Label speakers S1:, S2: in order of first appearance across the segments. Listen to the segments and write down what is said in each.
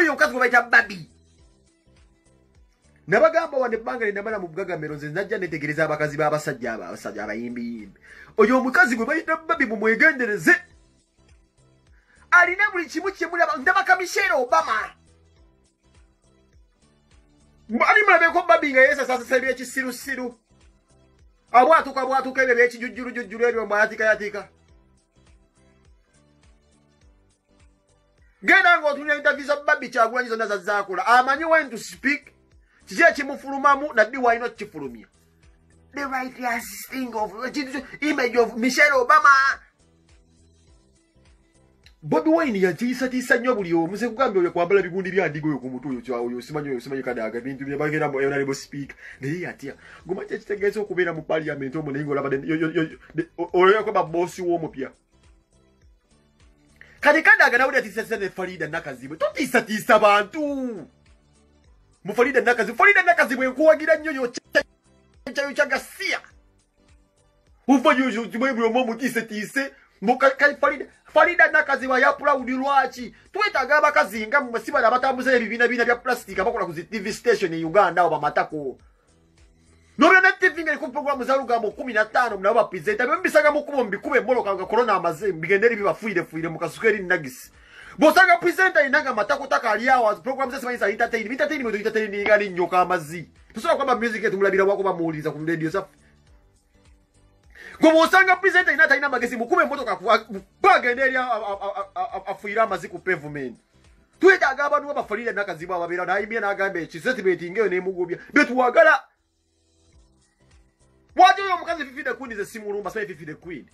S1: oyo omukazi gwe bayita babi nabagamba wane ebbanga linamala mu bugagamiro nze najja netegereza abakazi b'abasajja abayimbi oyo omukazi gwe bayita babi mumwegendereze alina buli kimu kyemulaba ndabaka Michelle Obama ali mulabeko babi nga yeesasasasa ebyekisirusiru abwatuka ebyo byekijujjulujujjulu ebyo mbwayatika genda ng'otunula interview za babi Kyagulanyi zonna zazaakola amanyi when to speak kiki ekimufulumamu nabbi walina okukifulumya the righteous thing of image of Michelle Obama Bobi Wine yatiisa nnyo buli omu nze kugambye oyo kwambala bigundi bya ndigo oyo ku mutwe oyo simanyi kadaaga bintu bye bagenda mu honorable speaker naye yatya gomanyi ekitegeeza okubeera mu parliament omwo naye ng'olaba oyo kweba boosi w'omupya kati kadaaga nawuli atiisa ne Farida Nakazibwe totiisatiisa bantu mu Farida Nakazibwe nkuwagira nnyo yokyayo kyagasiya uva yozimwe buli omu omutiisetiise Farida Nakazibwe yapulawudi lwaki twetaaga abakazi nga mmwe sibala abatambuza ebibiina bya plastic abakola ku zi TV station e Uganda awo bamatako nobyona TV nga liku programu za lugambo 15 munabo bapresenta bembisaga mu kubo mbikube emboloka nga corona amaze mbigenderi bibafuire mu kasukeri nagisi bosanga presenter inanga matako taka ali hours programu za simanyi za entertainment ngani nyoka amazi tusobola kwamba music yetu mulabira wako bamuuliza ku radio safi Gomo osanga presenter ina taina magesi mukube motoka bagenderi afuira amazi ku pavement twetaaga abantu babafarira Nakazibwe ababera naimye nagambe ekisetimeeti ngeyo nemugubya betuwagala wajo yo mukazi Fifi the Queen ze simulumba sai Fifi the Queen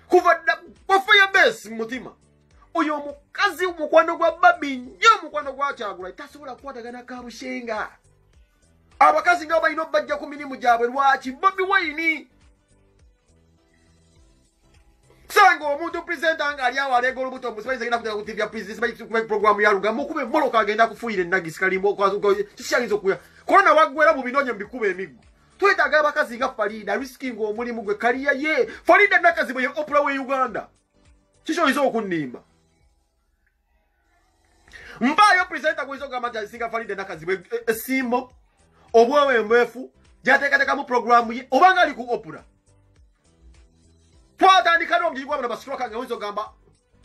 S1: kuva bafaya base mutima oyo mukazi mukwano gwa babi nnyo mukwano gwa Kyagulanyi tasobola kukwatagana kabushenga abakazi nga balina bajja ku mirimu gyabwe lwaki Bobi Wine sanga omuntu presenter nga ali awo aleega olubuto musibayiza agenda kutera ku TV ya business bayi programu ya lugambo mukube moloka agenda kufuira enagisi kalimbo kishaliza okuya korona wagwera mu binonye mbikuba emiggo twetaaga abakazi nga Farida risking omulimu gwe kaliya ye Farida Nakazibwe ye Oprah we Uganda kishoyiza okunnimba mpayo presenter kwizo gamba nti singa Farida Nakazibwe esimbo obwewe mbefu jateekateka mu programu ye obanga ali ku Oprah twatandika n'omujiri gwabona bastroka nga wizo gamba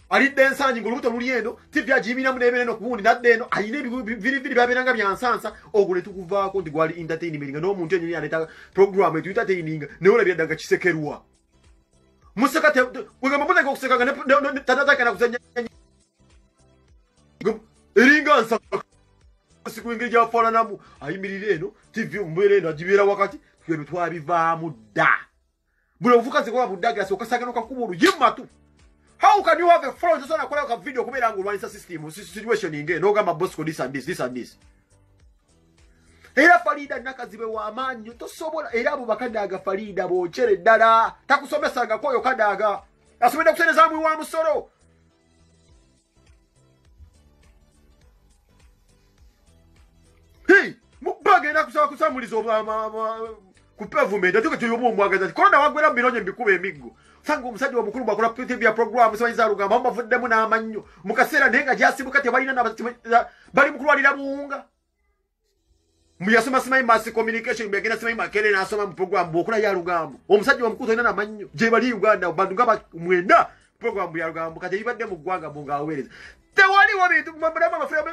S1: alidde ensangi ng'olubuto luli eno TV agibina munebere no kubundi nadde eno ayina ebiviri babeeranga byansansa ogwo ne tukuvaako nti gwali entertainment nga n'omuntu yennyini aleeta programu etu entertaining naye olabye ddanga kisekerwa museka wegamba muteka okuseka nga tatatake kuzanya eringa nsaka siku engeri gyafaananamu ayimirira eno TV mbeera eno agibeera wakati twebyo twabivaamu dda buli obufukazi kwa budagira so kasagano kakuba oluyimatu how can you have a front so na kola ka video kubera ngo lwanisa system situation inge no gamba Bosco this and this era Farida Nakazibwe wa amanyo tosobola era abo bakadaga Farida bochere ddala takusomesanga koyo kadaga asubenda kuseneza mwi wa musoro hey mubage na kusamulizo ku pavement atuka tuyobo mwagaza korona wagwera bironye mbikuba emiggo sanga omusajja wa mukulu bakola TV ya program sibanyiza lugamba bavuddemu n'amannyo mukasera nenga gyasibuka tebalina bali mukulwalira buunga muyasoma simanyi mass communication mbegena simanyi makere n'asoma mu program bokola ya lugamba omusajja wa mukulu talina n'amannyo gye bali Uganda bantu ngaba mwenda program ya lugamba kati ibadde mu gwanga bunga awereza tewali wabintu mabama mafira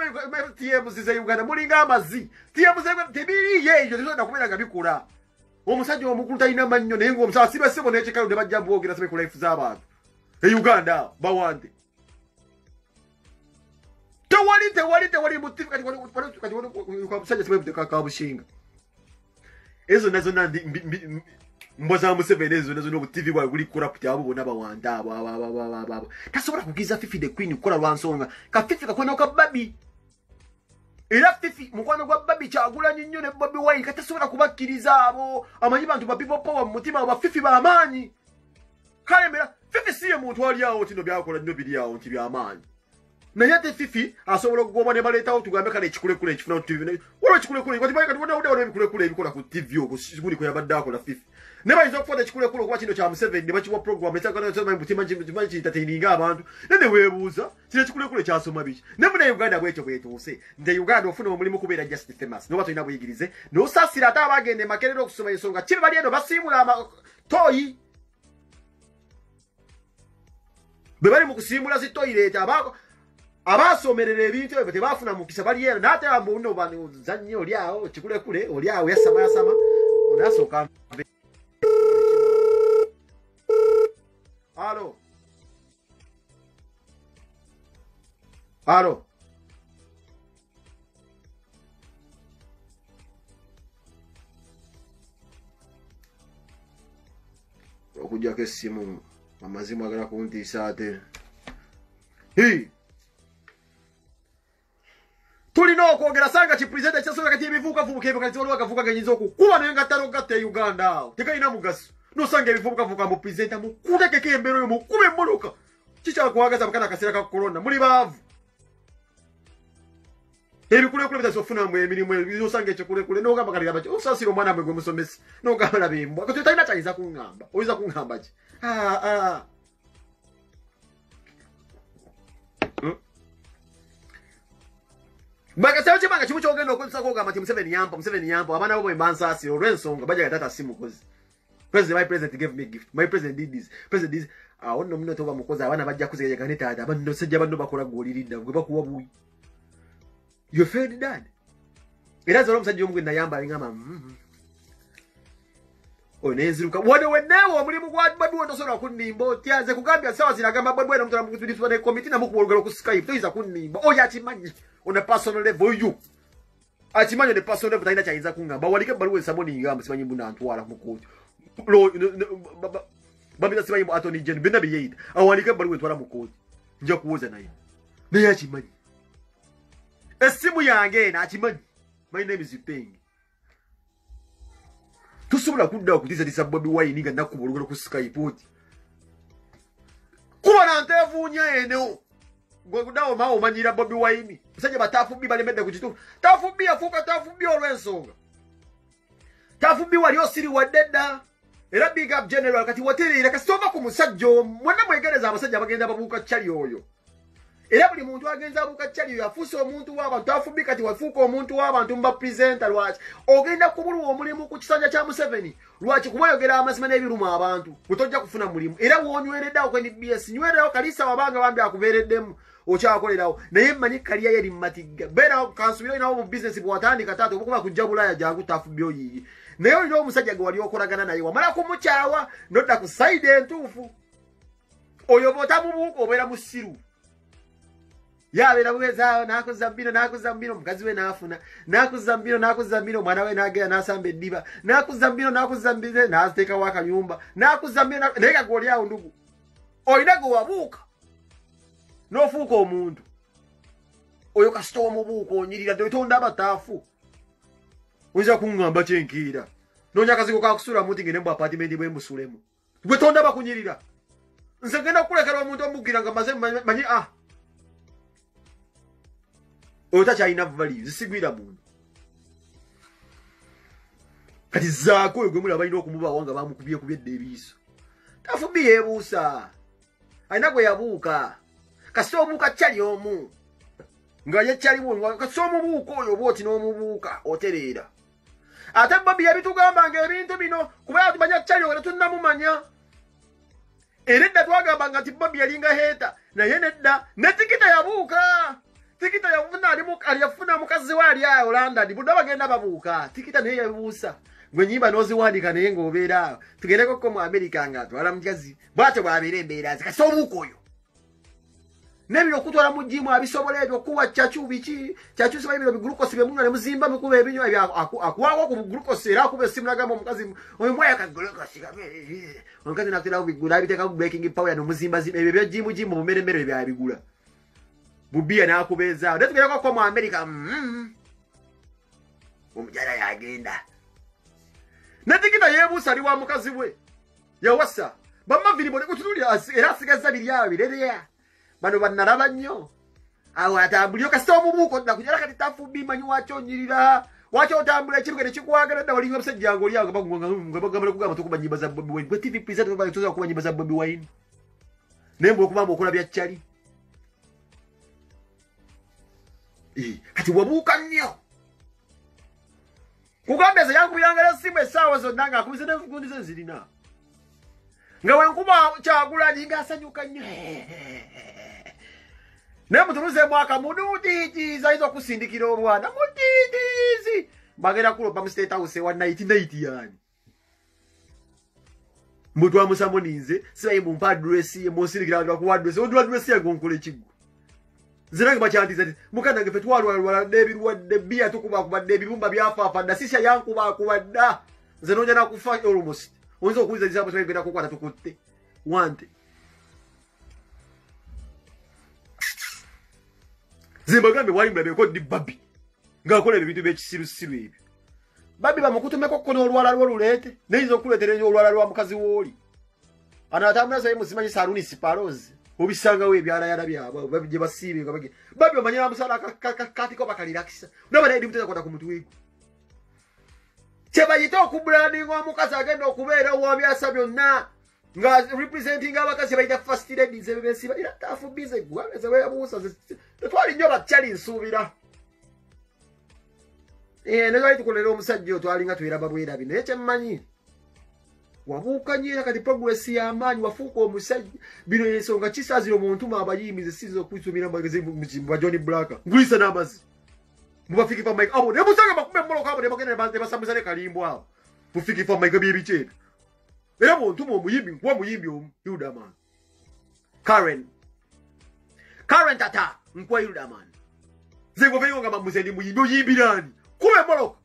S1: TM zize Uganda mulinga amazi TM zize tebiri yeyo tuzona kubera ngabikula omusajja omukulu talina mannyo naye ng'omusajja sibasebo n'ekikalu ne bajja bwogera sibe ku life z'abantu e Uganda bawande tewali mutifu kati kwa musajja sibe kuteka kabushinga ezo nazo nandi mboza Museveni ezo nazo no TV bwa guli corrupt abo bona bawanda abo tasobola kugiza Fifi the Queen kola lwansonga ka Fifi kakwena ka babi era Fifi mukwano gwa babi Kyagulanyi nnyo ne Bobi Wine katasobola kubakkiriza abo amanyi bantu ba people power mu mutima ba Fifi ba amaanyi kale mera Fifi siye muntu ali awo tino byakola nnyo biri awo nti bya amaanyi naye ate fifi asobola okugobwa ne baleetawo tugambe kale ekikulekule ekifuna ku TV waliwo ekikulekule kati bayika waliwo ebikulekule ebikola ku TV okwo buli kwe yabadde akola fifi ne bayinza okufuata ekikulekule okuba kino kya Museveni ne bakiwa program ekyagalatimanyi kitateininga abantu ne weebuuza kino ekikulekule kyasoma biki ne muna Uganda bwekyo bwetuuse nti Uganda ofuna omulimu kubeera just famous noba tolina buyigirize n'osaasira ate abagenda emakerero okusoma ensonga kibi bali eno basiimula amatoyi bwe bali mu kusiimula zitoyireeta abasomerera ebintu ebyo tebafuna mukisa bali eno n'ate ambuno banozannye oli awo kikulekule oli awo yasama onasooka Alo okujjako essimu amazimu agala kuntiisa ate tulina okwogera sanga kipresenta ekyasobola kati ebivuukavuuka ebyo kati waliwo akavuuka genyinza okukuba naye ngattalo gatta e Uganda awo tekalina mugaso nosanga ebivuukavuuka mu presenta mukutekeko embeera oyo mukuba emmoloka kikyakwagaza mukana akaseera ka korona muli baavu ebikulekule bitasofunamu emirimu nosanga ekikulekule nogamba kaliraba ki osaasira omwana mwe gwe musomesi nogamba laba embwa kati talina kyayinza kuŋŋamba oyinza kuŋŋamba ki bakasayo kibanga kimu kyogenda okozesako ogamba nti Museveni yampa abaana bo bwe mbansaasira olw'ensonga bajaga tata si mukozi my president gave me a gift my president did this president this awo nno muno toba mukozi abaana bajja kuzegeka ne taata abanno sejja banno bakola gwoliridda gwe bakuwa buwi you failed dad era zolo omusajja omu gwe nayamba alingamba onenziruka wane wenneewo omulimu gwa Babu tosobola kunnimba otya nze kugambya sawa zinagamba Babu eno mutala mukutulizibwa ne komiti namukubologera ku Skype toyinza kunnimba oyo akimanyi on a personal level you akimanyi on a personal level talina kyayinza kuŋŋamba walike ebbaluwa ensaboni ngamba simanyi mbu nantwala mu kooti babina simanyi mu attorney general byonna byeyeeyita awalike ebbaluwa entwala mu kooti nja kuwoza naye naye akimanyi essimu yange eno akimanyi my name is Peng tusobola kuddawo kutiisatiisa Bobi Wine nga nakuba olugero ku Skype oti kuba nanteevuunya eno gwe kuddawo maawe omanyira Bobi Wine musajja batafubbi balemedde ku kituufu tafubbi yafuuka tafubbi olw'ensonga tafubbi wali osiri wadde dda era big up general kati watereera kasi tova ku musajja mwonna mwegereza abasajja abagenda babuuka cali oyo era buli muntu agenza abuuka cali oyo afuuse omuntu w'abantu tafubbi kati wafuuka omuntu w'abantu mu bapresenta lwaki ogenda kubulwa omulimu ku kisanja kya Museveni lwaki kuba oyogera amazima n'ebirumu abantu bwe tojja kufuna mulimu era wonywereddeawo ku NBS nywererawo kalisa wabanga bambi akubeereddemu okyakolerawo naye mmanyi kaliya yeri mumatigga beerawo kansubira olinawo mu bizinesi bwewatandika taata obukuba kujja bulaya jangu tafubbi oyiiye naye olina omusajja gwe wali okolagana naye wamala kumukyawa nodda ku sayidi entuufu oyo bw'otamubuuka obeera musiru yabeera bwezaawo nakuza mbino mukazi we naafuna nakuza mbino omwana we nagenda nasamba eddiba nakuza mbino naziteekawo akanyumba nakuza mbino naye nga gwoli awo ndugu olina gwe wabuuka n'ofuuka omuntu oyo kasita omubuuka onyirira tetonda abataafu oyinza kuŋŋamba kyenkiira noonya akazigo kakusula muntu ngende mu apartment bwemusulemu gwe tonda bakunyirira nze ngenda kukulekera omuntu omubwira nga maze manyi oyo takyalina value zisigwira muntu kati zaako oyo gwe mulaba balina okumubawo nga bamukubyekubye ebiiso tafubbi yeebuusa alina gwe yabuuka kasita obuuka kyali omu nga ye kyali kasita omubuuka oyo oba oti n'omubuuka otereera ate Bobi yabitugamba nga ebintu bino kubanga tumanya kyali oyo tetunnamumanya era edda twagambanga nti Bobi yalinga heeta naye nedda ne tikita yabuuka tikita yafuna mukazi we ali awo London budde bagenda babuuka tikita naye yabuusa gwe nyimba n'oziwandika naye ng'obeera awo tugendekoko mu Amerika nga atwala mukazi bwatyo bwabeera embeera zi kasita obuuka oyo nebiro okutwala mu jimu abisobola ebyo okuwa kyacu biki kyacu simanyi bino bigulukosi byemunywa ne muzimba mikuba ebinyo akuwawo ku gulukosi era akuba essimu nagamba omukazi oyo mwaya kagulukosi omukazi nakuterawo bigula abiteekaku breaking power nomuzimba ebyo bya jimu bumeremere byabigula bubiya n'akubeezaawo naye tugerekoko mu Amerika omukyala yagenda netikita yeebuusa ali wa mukazi we yawasa bamaviri bone kutunulira era asigaza biri awo birereya bano bannalaba nnyo awatambulio kasita omubuuko dda kujala kati tafubbi manyi wakyonyirira wacho otambula ekiruke nekikwagala dda walinga musajja ngo lyago bagambala kugamba tukuba nyimba za Bobi Wine gwe TV presenter baba tuza kuba nyimba za Bobi Wine nembo okubamba okola bya kyali kati wabuuka nnyo kugambeza yangu yangala simu esaawa zonna nga akubize n'enfugundi ze zirina nga wenkuba Kyagulanyi ng'asanyuka nnyo naye mutunuze mwaka muduutiitiiza ayinza okusindikira olwana mutiitiizi bagenda kulopa mu State House ewa naiti yani mutwa musamuninze sibayi mumpa adresi ye musirikira ku adresi odwa adresi ya gonkole kigu zirange bachantiza mukanda ngefe twalwalwala nebirwadde bia tukuba kubadde ebibumba byafafa dda sisha yankuba kubadda zenoja na kufa almost onzo okuiza zisabo twegenda kukwata tukutte wante Zimbagambe wali mlabe ko di babi ngakola ebintu by'ekisirusiru ebyo babi bamukutumeko kono olwala lwolulete neizo okuleetera olwala lwa mukazi woli anatambula zaye muzimanyi saluni siparozi obisanga we byala yala byabo babije basibe ngabage babi bamanyira musala kati ko bakalirakisa ndaba naye dimuteza kwata ku mutwe gwe chebayita okubranding omukazi agenda okubeera owabyasa byonna nga representing abakazi bayita first lady zebesiba ira tafu bize gwameze we abusa twali nyo bakyali nsubira nezo tukolera omusajja twalinga twiraba bwera bino ekyemanyi wabuuka nyira kati progress y'amaanyi wafuuka omusajja bino ensonga kisazira omuntu abayimize sizo okwisumira magezi mu Johnny Black ngulisa n'amazi mubafiki pa Mike abo nemusanga bakume mmoloka abo nebagenda basamuza ne kalimbo abo mufiki pa Mike byebicheka era muntu omuyimbi kwa muyimbi Yudaman Karen tata nkwa Yudaman zengo vengo nga mamuzendi muyimbi oyimbirani kume mmoloka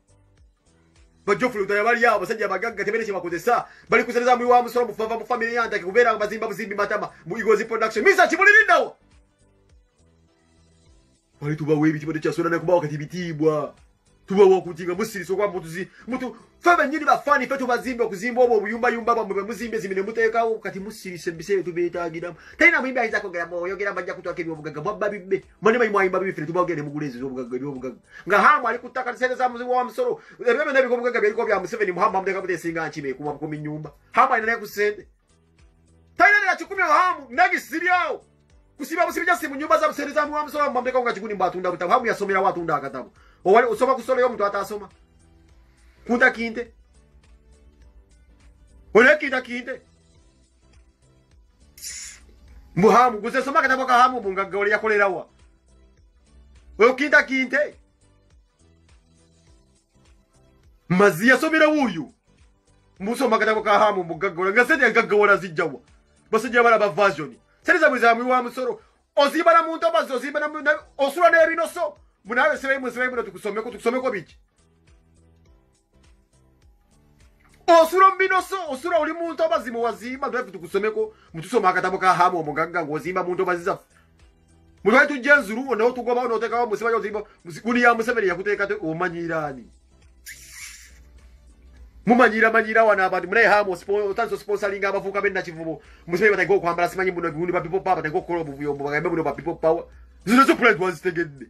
S1: bajofulu utayabali yabo sajja bagagga tebene kibakozesa bali kusereza mu wa musoro mufava mu family yanda kubera bazimba buzimbi matama mu Igozi production misa kimulirindawo bali tubawe ebitibode kyasona ne kubawo kati bitibwa tubawo kutinga musiriso kwa mutu febe nyiri bafani fetu bazimba okuzimba obo obuyumba yumba bamwe muzimbe zimene muteekawo kati musirise mbise tubetagira taina muyimbi ayiza kogera moyogera bajja kutwaka ebyobugagga mwabba bibbe mane bayi mwayimba bibifire tubagende mugulezi z'obugagga byobugagga nga hamu ali kutaka sereza muzi wa musoro ebyo nebiko bugagga byliko bya Museveni muhamma mudeka butesinga nchime kuma ku minyumba hamu ina kusende taina na 10 hamu nagi siriao kusiba busibija simu nyumba za sereza mu wa musoro mwambeka nga chikuni mbatunda butabu hamu yasomera watunda akatabu owali usoma kusolo yo mtu atasoma kunda kinte ole kinte muhamu guze soma katabo ka hamu bungaga ole yakolera wa oyo kinte mazi yasomera wuyu musoma katabo ka hamu bungaga ole ngasende ngaga wala zijjawa basajja bala ba version sereza mwizamu wa musoro ozibana muntu abazo ozibana osura ne binoso munawe sewe muno tukusomeko biki osura mbinoso osura oli muntu abazimu wazima ndo tukusomeko mutusoma akatabo ka hamu omugagga ngozimba muntu abaziza mulwaye tujenzuru ono tugoba ono otekawo musiba yozimba kuni ya Museveni yakuteeka te omanyirani mumanyira wana abantu mune hamu otanso sponsoring abafuka benna kivubo Museveni batago kwambala simanyi muno gundi ba people power batago kolo buvuyo mubagambe muno ba people power zino zo plan was tegedde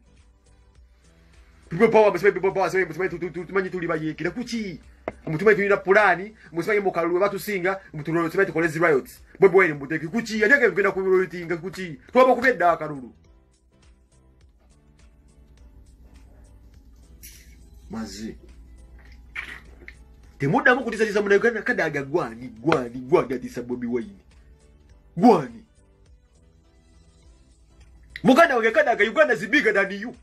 S1: people power tumanyi tuli bayekira kuki mutumanyi tulina pulani musimanyi mukalulu batusinga mutulo tumanyi tukolezi riots Bobi Wine muteki kuki yateke kugenda ku rioting kuki twaba kubedda akalulu mazi temuda mukutizaliza munagana kadaga gwani atisa Bobi Wine gwani muganda wange kadaga Uganda zibiga than you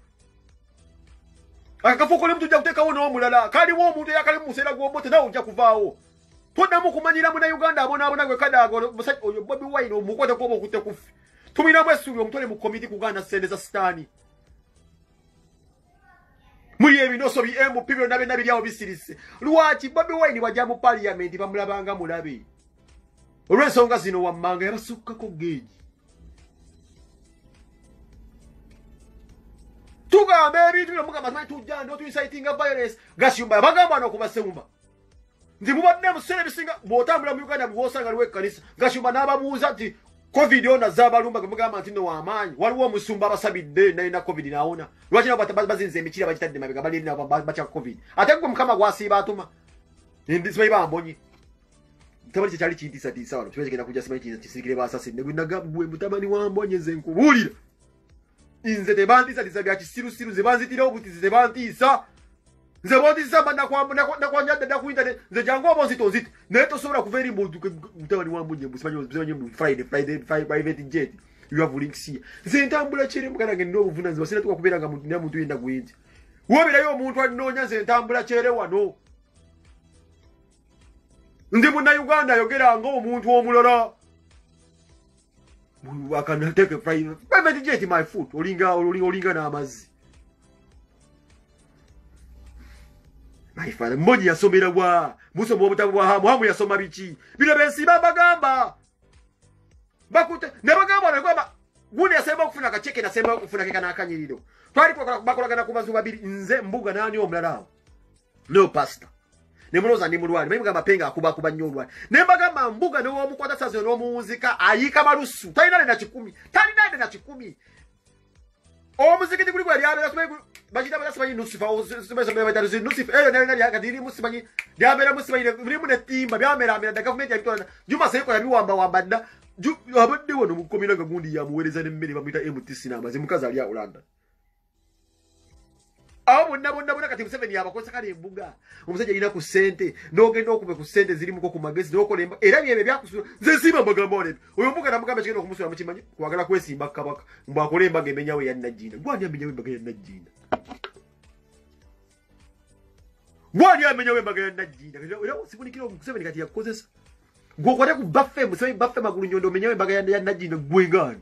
S1: akafokole mtu jakuteka wono omulala kali wo omuntu yakali musera gwombote nawo ujja kuvaawo todamu kumanyira muna Uganda abona gwe kadaga musajja oyo Bobi Wine omukwata ko okutte kufi tumina mwesubi omutole mu committee kuganda sendeza stani muri ebinoso bi MP byo nabe nabiryawo bisirise lwaki Bobi Wine wajja mu parliament bamulabanga mulabe olwensonga zino wammanga yabasukkako geji tugambe ebintu byo mugamba tmanyi tujja ndo tuinciting violence gashyumba bagamba n'okubasemba nti mubadde musere bisinga bw'otambula mu Uganda bw'osanga liwo ekkanisa gashyumba n'ababuuza nti Covid ona zabalumba kumugamba nti no wamanyi waliwo musumba abasabidde na Covid naona lwaki nabo bazinze emikira bakitadde mabega bali na bacha Covid ate gwe mukama gwasiba atuma ndi sibai bambonyi tabali cyali kitisa tisa wano kibaje kena kujja sibai kisikire basasi ne gwinagabwe mutabani wambonye ze nkubulira inze tebandisa disabya kisiru zebanzitira obuti zebantisa nzebondisa banda kwa nyada da ku internet nze jango obonzito nziti neto sobora kuveri mbodu mutabani wambonye musibanyo Friday private jet you have links here nze ntambula chire mukana ngendo obuvunanzi basina tuka kuberanga muntu yenda gwinje wobera yo omuntu anonya nze ntambula chere wano ndi muna Uganda yogera ngo omuntu omulala wakana take private jet my foot olinga na amazi my father mboni yasomera bwa musomo obutabu bwa hamu yasoma bichi bino bensiba bagamba bakute nebagamba nakwamba gune yasema kufuna kacheke nasema kufuna keka nakanyiriro twali bakolagana kubazuba biri nze mbuga nani omulala no pastor nemuloza ndi mulwali mayimga mapenga akuba nnyo olwali nembagamba mbuga newo omukwata sazo n'omuwuzika ayika malusu talina na 10 omuzikiti kuli bwali abera sibayi bajita bala sibayi nusifa sibayi bataruzi nusifa nali akadiri musibayi lyabera musibayi limu netimba byamera da government yabitona juma seko yabiwamba nda abadde wono mukomina gagundi yamuwereza nemmere bamwita MTC namaze mukazi ali Ulanda abo bonna kati Museveni yabakosa kale embuga omusajja alina ku sente n'ogenda okube ku sente ziri muko ku magezi n'okolemba era byebe byakusula nze simba mbagamba ole oyo mbuga namugamba kigenda okumusula mu kimanyi kwagala kwesimba kabaka mbakole embaga emenyawe ya Najjinda gwani amenyawe embaga ya Najjinda era sibunikira Museveni kati yakozesa gwokwate ku baffe Museveni baffe magulu nyondo omenyawe embaga ya Najjinda gwengani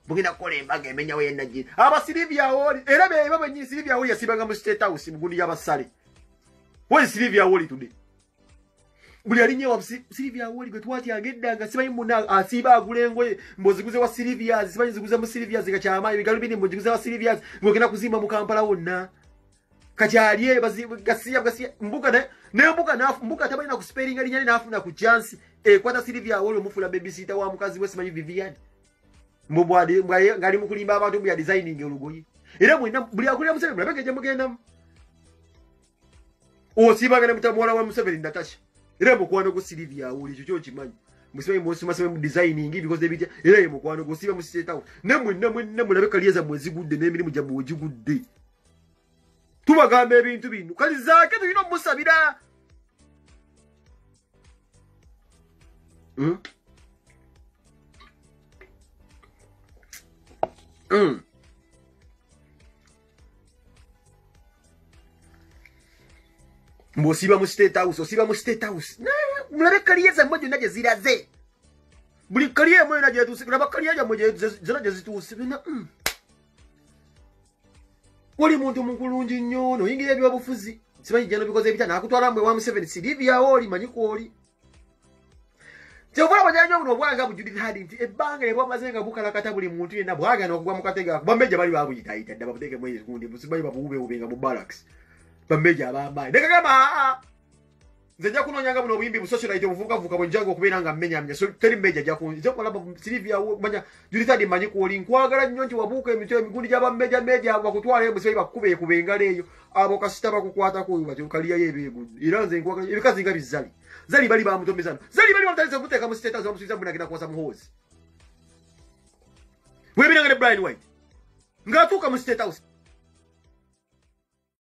S1: mugina kole embaga emenyawe ya Najjinda Silivia Woli era bebe benyi Silivia Woli yasibanga mu State House mugundi y'abasale wali Silivia Woli today buli alinye wa Silivia Woli gwe twati ageddanga sibayi muna asiba agulengwe mboziguze wa Silivia sibayi ziguze mu Silivia zikakyamayo bigalubini mboziguze wa Silivia ngokena kuzimba mu Kampala wonna kakyaliye gasiya mbuga mbuga tabali na kuspellinga linyani nafuna ku chance kwata Silivia Woli omufula babysitter wa mukazi we simanyi Vivian mbobwade ngali mukulimba abantu mu ya designing olugoyi era mwina buli akulira Museveni mulabegeje mugenda osibagana mutamwala wa Museveni Natasha era mukwano go Silivia Woli kyo kimanyi Museveni mu designing because they bija era mukwano go siba mu State House nemwe mulabeka liyeza mwezi gudde n'emirimu gya mwoji gudde tubagamba ebintu bino kali zaake tulina omusabira mbosiba mu State House mulabeka liyeza mmoja naje ziraze buli kaliye mwe naje tusikira kaliye mmoja ziraje zitusibina wali muntu mukulungi nnyo no yingira ebyobufuzi simanyi jano bikoze ebita nakutwala mwe wa Museveni Silivia Woli manyiko oli Tevula bajanyo no bwaga bujudith hadi nti ebanga lebo mazenga bukala kata buli muntu yena bwaga no kugwa mukatega bambeja bali babuyitaita daba buteke mwezi kundi musibayi babube ubenga mu barracks bambeja abamba ndeka kama nzenja kunonyanga buno buyimbi bu socialite buvuka bwenjango kubera nga mmenya so teri mbeja jako kola Silivia manya Judith hadi manyiko oli nkwagala nnyo nti wabuka emitwe emigundi jaba mbeja bakutwala musibayi bakube kubengaleyo abo kasita bakukwata ko bajo kaliya yebego iranze nkwagala ebikazi nga bizali zali bali bamutomezana zali bali bamutaliza kuteka mu State House bamusubiza muna kina kwasa muhozi webiranga ne Brian White ngatuka mu State House